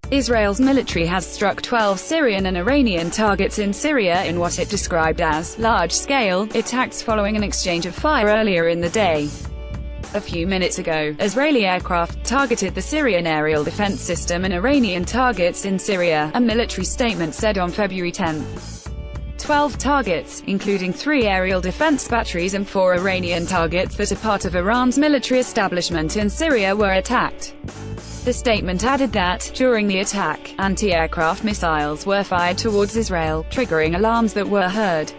Israel's military has struck 12 Syrian and Iranian targets in Syria in what it described as large-scale attacks following an exchange of fire earlier in the day. A few minutes ago, Israeli aircraft targeted the Syrian aerial defense system and Iranian targets in Syria, a military statement said on February 10. 12 targets, including 3 aerial defense batteries and 4 Iranian targets that are part of Iran's military establishment in Syria, were attacked. The statement added that, during the attack, anti-aircraft missiles were fired towards Israel, triggering alarms that were heard.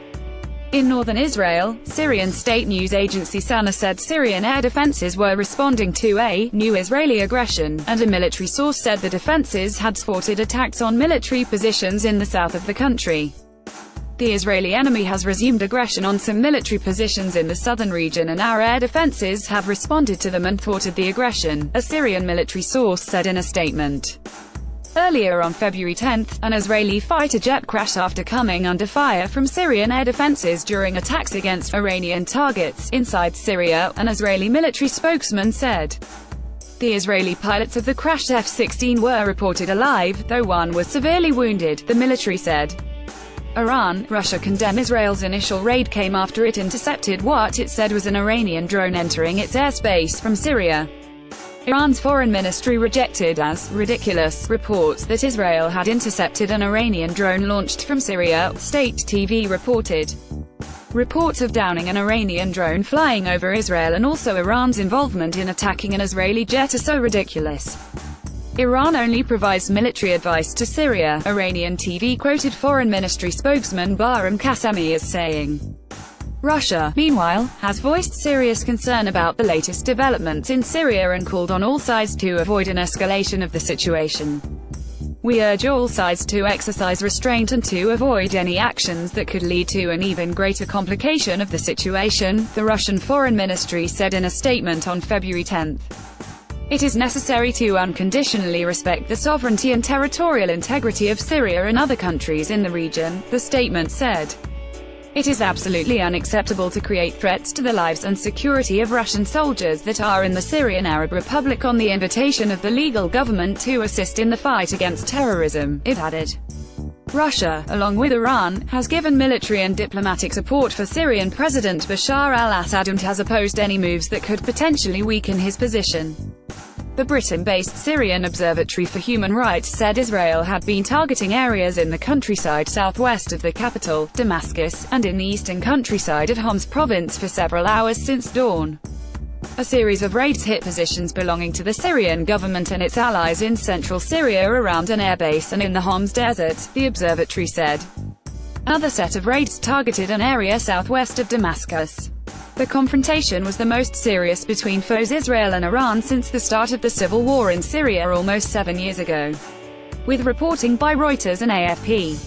In northern Israel, Syrian state news agency SANA said Syrian air defenses were responding to a new Israeli aggression, and a military source said the defenses had thwarted attacks on military positions in the south of the country. The Israeli enemy has resumed aggression on some military positions in the southern region, and our air defenses have responded to them and thwarted the aggression, a Syrian military source said in a statement. Earlier on February 10, an Israeli fighter jet crashed after coming under fire from Syrian air defenses during attacks against Iranian targets inside Syria, an Israeli military spokesman said. The Israeli pilots of the crashed F-16 were reported alive, though one was severely wounded, the military said. Russia condemned Israel's initial raid came after it intercepted what it said was an Iranian drone entering its airspace from Syria. Iran's foreign ministry rejected as ridiculous reports that Israel had intercepted an Iranian drone launched from Syria, state TV reported. Reports of downing an Iranian drone flying over Israel and also Iran's involvement in attacking an Israeli jet are so ridiculous. Iran only provides military advice to Syria, Iranian TV quoted Foreign Ministry spokesman Bahram Qasemi as saying. Russia, meanwhile, has voiced serious concern about the latest developments in Syria and called on all sides to avoid an escalation of the situation. We urge all sides to exercise restraint and to avoid any actions that could lead to an even greater complication of the situation, the Russian Foreign Ministry said in a statement on February 10. It is necessary to unconditionally respect the sovereignty and territorial integrity of Syria and other countries in the region, the statement said. It is absolutely unacceptable to create threats to the lives and security of Russian soldiers that are in the Syrian Arab Republic on the invitation of the legal government to assist in the fight against terrorism, it added. Russia, along with Iran, has given military and diplomatic support for Syrian President Bashar al-Assad and has opposed any moves that could potentially weaken his position. The Britain-based Syrian Observatory for Human Rights said Israel had been targeting areas in the countryside southwest of the capital, Damascus, and in the eastern countryside of Homs province for several hours since dawn. A series of raids hit positions belonging to the Syrian government and its allies in central Syria around an airbase and in the Homs desert, the observatory said. Another set of raids targeted an area southwest of Damascus. The confrontation was the most serious between foes Israel and Iran since the start of the civil war in Syria almost 7 years ago. With reporting by Reuters and AFP.